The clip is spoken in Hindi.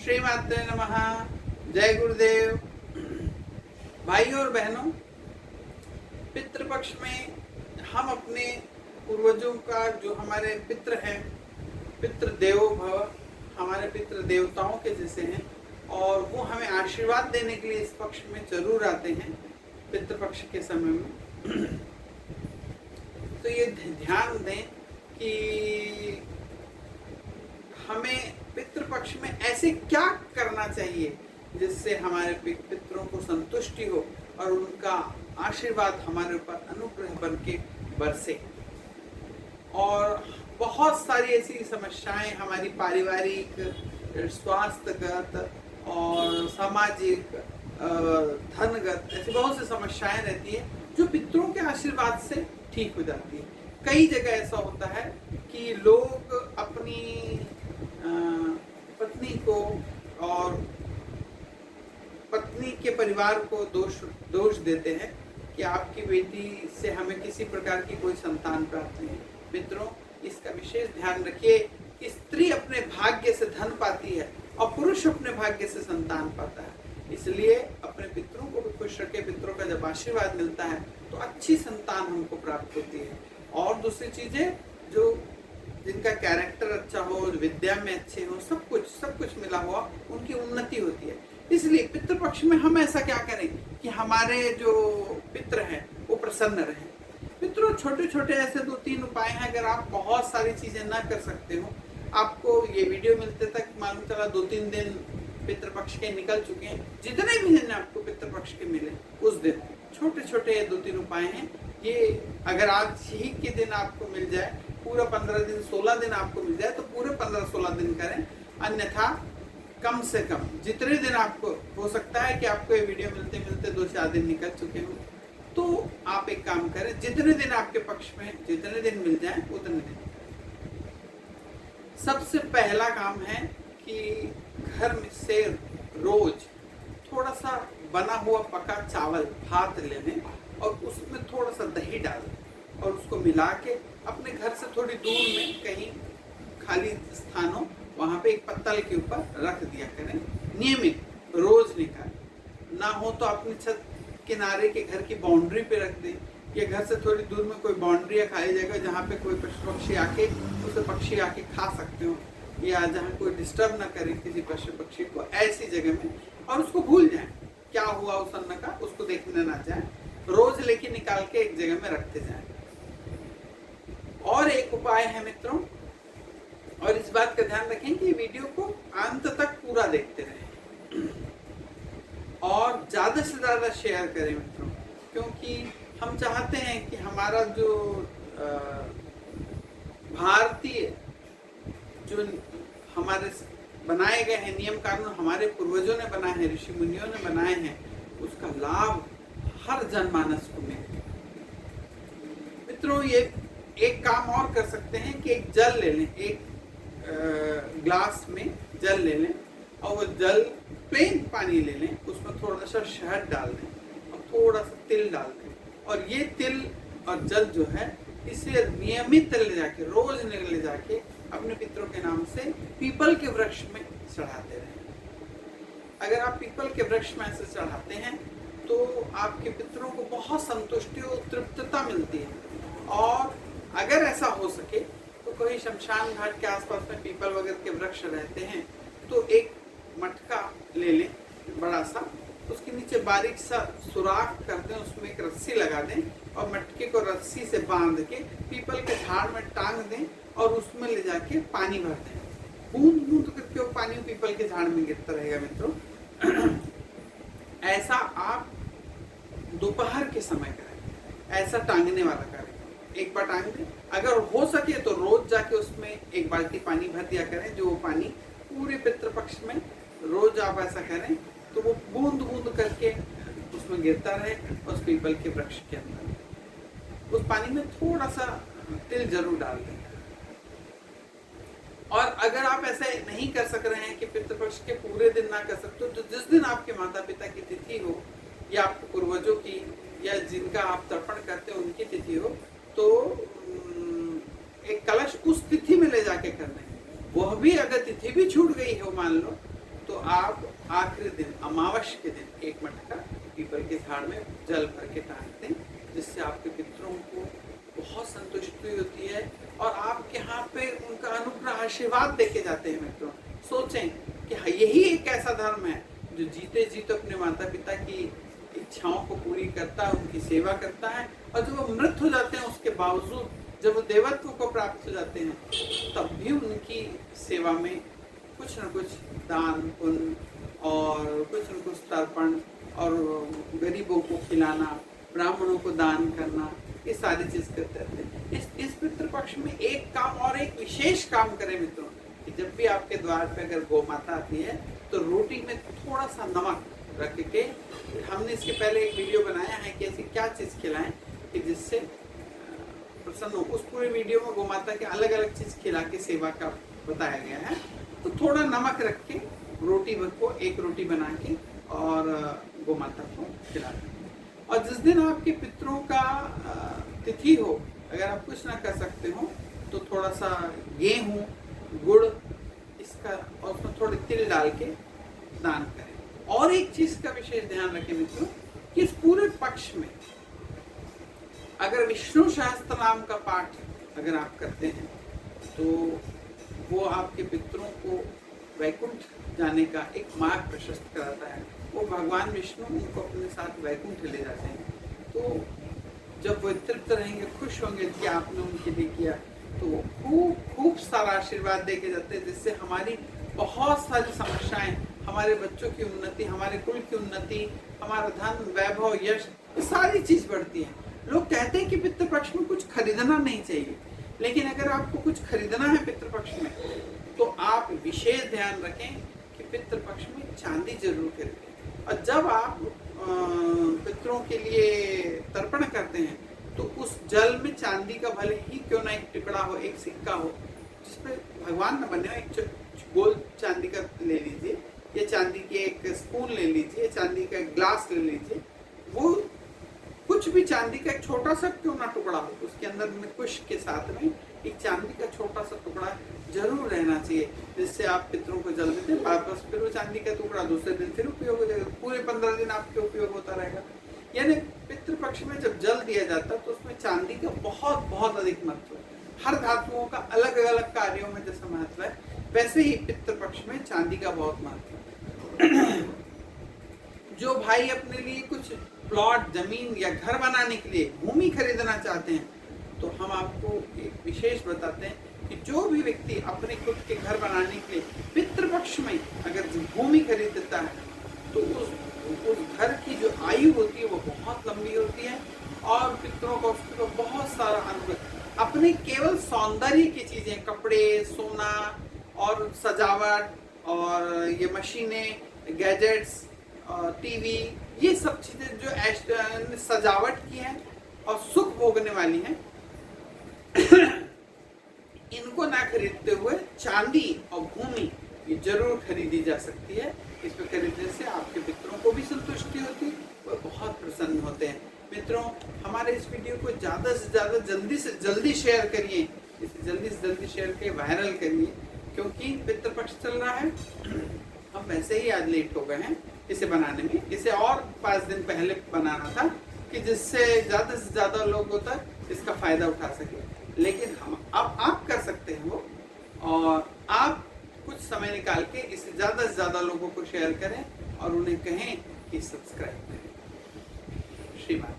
श्रीमाते नमः। जय गुरुदेव। भाइयों और बहनों, पितृपक्ष में हम अपने पूर्वजों का, जो हमारे पितृ हैं, पितृ देवो भव, हमारे पितृ देवताओं के जैसे हैं, और वो हमें आशीर्वाद देने के लिए इस पक्ष में जरूर आते हैं पितृपक्ष के समय में। तो ये ध्यान दें कि हमें पितृपक्ष में ऐसे क्या करना चाहिए जिससे हमारे पितरों को संतुष्टि हो और उनका आशीर्वाद हमारे ऊपर अनुग्रह बन के बरसे। और बहुत सारी ऐसी समस्याएं हमारी पारिवारिक, स्वास्थ्यगत और सामाजिक, धनगत, ऐसी बहुत सी समस्याएं रहती है जो पितरों के आशीर्वाद से ठीक हो जाती है। कई जगह ऐसा होता है कि लोग अपनी पत्नी को और पत्नी के परिवार को दोष देते हैं कि आपकी बेटी से हमें किसी प्रकार की कोई संतान प्राप्त नहीं। मित्रों, इसका विशेष ध्यान रखिए कि स्त्री अपने भाग्य से धन पाती है और पुरुष अपने भाग्य से संतान पाता है। इसलिए अपने पितरों को भी खुश रखे। पितरों का जब आशीर्वाद मिलता है तो अच्छी संतान हमको प्राप्त होती है। और दूसरी चीजें, जो जिनका कैरेक्टर अच्छा हो, विद्या में अच्छे हो, सब कुछ मिला हुआ, उनकी उन्नति होती है। इसलिए पितृपक्ष में हम ऐसा क्या करें कि हमारे जो पितृ हैं वो प्रसन्न रहें। पितरों, छोटे छोटे ऐसे 2-3 उपाय हैं। अगर आप बहुत सारी चीजें ना कर सकते हो, आपको ये वीडियो मिलते तक मालूम चला 2-3 दिन पितृपक्ष के निकल चुके हैं, जितने भी दिन आपको पितृपक्ष के मिले उस दिन छोटे छोटे 2-3 उपाय हैं। ये अगर आज ही के दिन आपको मिल जाए, पूरा 15 दिन 16 दिन आपको मिल जाए, तो पूरे 15-16 दिन करें। अन्यथा कम से कम जितने दिन आपको हो सकता है कि आपको ये वीडियो मिलते मिलते 2-4 दिन निकल चुके हो, तो आप एक काम करें, जितने दिन आपके पक्ष में जितने दिन मिल जाए उतने दिन। सबसे पहला काम है कि घर में से रोज थोड़ा सा बना हुआ पका चावल, भात लेने और उसमें थोड़ा सा दही डालें और उसको मिला के अपने घर से थोड़ी दूर में कहीं खाली स्थान हो, वहां पे एक पत्तल के ऊपर रख दिया करें। नियमित रोज निकालें। ना हो तो अपनी छत किनारे के घर की बाउंड्री पे रख दें, या घर से थोड़ी दूर में कोई बाउंड्री या खाली जगह जहाँ पे कोई पशु पक्षी आके उसे पक्षी आके खा सकते हो, या जहाँ कोई डिस्टर्ब ना करे किसी पशु पक्षी को, ऐसी जगह में। और उसको भूल जाए क्या हुआ उस अन्न का, उसको देखने ना जाए। रोज लेके निकाल के एक जगह में रखते जाए। और एक उपाय है मित्रों, और इस बात का ध्यान रखें कि वीडियो को अंत तक पूरा देखते रहें और ज्यादा से ज्यादा शेयर करें मित्रों, क्योंकि हम चाहते हैं कि हमारा जो भारतीय जो हमारे बनाए गए हैं नियम कानून, हमारे पूर्वजों ने बनाए हैं, ऋषि मुनियों ने बनाए हैं, उसका लाभ हर जनमानस को मिले। मित्रों, ये एक काम और कर सकते हैं कि एक जल ले लें, एक ग्लास में जल ले लें और वो जल प्लेन पानी ले लें, उसमें थोड़ा सा शहद डाल दें और थोड़ा सा तिल डाल दें। और ये तिल और जल जो है, इसे नियमित ले जाके, रोज ले जाके अपने पितरों के नाम से पीपल के वृक्ष में चढ़ाते रहें। अगर आप पीपल के वृक्ष में ऐसे चढ़ाते हैं तो आपके पितरों को बहुत संतुष्टि और तृप्तता मिलती है। और अगर ऐसा हो सके तो कोई शमशान घाट के आसपास में पीपल वगैरह के वृक्ष रहते हैं, तो एक मटका ले लें बड़ा सा, उसके नीचे बारीक सा सुराख कर दें, उसमें एक रस्सी लगा दें और मटके को रस्सी से बांध के पीपल के झाड़ में टांग दें और उसमें ले जाके पानी भर दें। बूंद बूंद करके वो पानी पीपल के झाड़ में गिरता रहेगा मित्रों। ऐसा आप दोपहर के समय करें, ऐसा टांगने वाला करें। एक बार टांग दें, अगर हो सके तो रोज जाके उसमें एक बाल्टी पानी भर दिया करें, जो पानी पूरे पितृपक्ष में रोज आप ऐसा करें तो वो बूंद बूंद करके उसमें गिरता रहे उस पीपल के वृक्ष के अंदर। उस पानी में थोड़ा सा तिल जरूर डाल दें। और अगर आप ऐसा नहीं कर सक रहे हैं कि पितृपक्ष के पूरे दिन ना कर सकते, तो जिस दिन आपके माता पिता की तिथि हो या आपके पूर्वजों की या जिनका आप तर्पण करते हो उनकी तिथि हो, तो एक कलश उस तिथि में ले जाके करना है। वह भी अगर तिथि भी छूट गई हो मान लो, तो आप आखिरी दिन अमावस्या के दिन एक मटका पीपल के झाड़ में जल भर के टांग दें, जिससे आपके पितरों को बहुत संतुष्टि होती है और आपके यहाँ पे उनका अनुग्रह आशीर्वाद देखे जाते हैं। मित्रों, सोचें कि यही एक ऐसा धर्म है जो जीते जी तो अपने माता पिता की इच्छाओं को पूरी करता है, उनकी सेवा करता है, और जब वो मृत हो जाते हैं उसके बावजूद जब वो देवत्व को प्राप्त हो जाते हैं तब भी उनकी सेवा में कुछ न कुछ दान पुण्य और कुछ न कुछ तर्पण और गरीबों को खिलाना, ब्राह्मणों को दान करना, ये सारी चीज करते रहते हैं। इस पितृपक्ष में एक काम और एक विशेष काम करें मित्रों, कि जब भी आपके द्वार पे अगर गौ माता आती है तो रोटी में थोड़ा सा नमक रख के, हमने इसके पहले एक वीडियो बनाया है कि ऐसी क्या चीज खिलाएं कि जिससे प्रसन्न हो। उस पूरे वीडियो में गौ माता के अलग अलग चीज खिला के सेवा का बताया गया है। तो थोड़ा नमक रख के रोटी को एक रोटी बना के और गौ माता को खिला दें। और जिस दिन आपके पितरों का तिथि हो, अगर आप कुछ ना कर सकते हो तो थोड़ा सा गेहूं गुड़ इसका और उसमें थोड़े तिल डाल के दान करें। और एक चीज का विशेष ध्यान रखें मित्रों, कि इस पूरे पक्ष में अगर विष्णु सहस्त्र नाम का पाठ अगर आप करते हैं तो वो आपके पितरों को वैकुंठ जाने का एक मार्ग प्रशस्त कराता है। वो भगवान विष्णु उनको अपने साथ वैकुंठ ले जाते हैं। तो जब वो तृप्त रहेंगे, खुश होंगे कि आपने उनके लिए किया, तो वो खूब सारा आशीर्वाद दे के जाते हैं, जिससे हमारी बहुत सारी समस्याएं, हमारे बच्चों की उन्नति, हमारे कुल की उन्नति, हमारा धन वैभव यश, ये सारी चीज बढ़ती है। लोग कहते हैं कि पितृपक्ष में कुछ खरीदना नहीं चाहिए, लेकिन अगर आपको कुछ खरीदना है पितृपक्ष में तो आप विशेष ध्यान रखें कि पितृपक्ष में चांदी जरूर खरीदें। और जब आप पितरों के लिए तर्पण करते हैं तो उस जल में चांदी का भले ही क्यों ना एक टुकड़ा हो, एक सिक्का हो जिसपे भगवान न बने हो, एक गोल चांदी का ले लीजिए, या चांदी की एक स्पून ले लीजिए, चांदी का एक ग्लास ले लीजिए, वो कुछ भी चांदी का एक छोटा सा क्यों ना टुकड़ा हो, उसके अंदर में कुश के साथ में एक चांदी का छोटा सा टुकड़ा जरूर रहना चाहिए, जिससे आप पितरों को जल देते हैं। वापस फिर वो चांदी का टुकड़ा दूसरे दिन फिर उपयोग हो जाएगा, पूरे 15 दिन आपके उपयोग होता रहेगा। यानी पितृपक्ष में जब जल दिया जाता है तो उसमें चांदी का बहुत अधिक महत्व है। हर धातुओं का अलग अलग कार्यों में जैसा महत्व है, वैसे ही पितृपक्ष में चांदी का बहुत महत्व है। जो भाई अपने लिए कुछ प्लॉट, जमीन या घर बनाने के लिए भूमि खरीदना चाहते हैं, तो हम आपको एक विशेष बताते हैं कि जो भी व्यक्ति अपने खुद के घर बनाने के लिए पितृपक्ष में अगर भूमि खरीदता है तो उस घर की जो आयु होती है वो बहुत लंबी होती है, और पितरों का उसको बहुत सारा अनुभव, अपने केवल सौंदर्य की चीजें, कपड़े, सोना और सजावट और ये मशीनें, गैजेट्स, टीवी, ये सब चीजें जो सजावट की है और सुख भोगने वाली हैं, इनको ना खरीदते हुए चांदी और भूमि ये जरूर खरीदी जा सकती है। इस पर खरीदने से आपके पितरों को भी संतुष्टि होती है, वो बहुत प्रसन्न होते हैं। मित्रों, हमारे इस वीडियो को ज़्यादा से ज़्यादा जल्दी से जल्दी शेयर करिए, इसे जल्दी से जल्दी शेयर के वायरल करिए, क्योंकि पितृपक्ष चल रहा है। हम वैसे ही आज लेट हो गए हैं इसे बनाने में, इसे और 5 दिन पहले बनाना था कि जिससे ज़्यादा से ज़्यादा लोगों तक इसका फ़ायदा उठा सके। लेकिन हम अब आप कर सकते हैं वो, और आप कुछ समय निकाल के इसे ज़्यादा से ज़्यादा लोगों को शेयर करें और उन्हें कहें कि सब्सक्राइब करें। श्रीमान।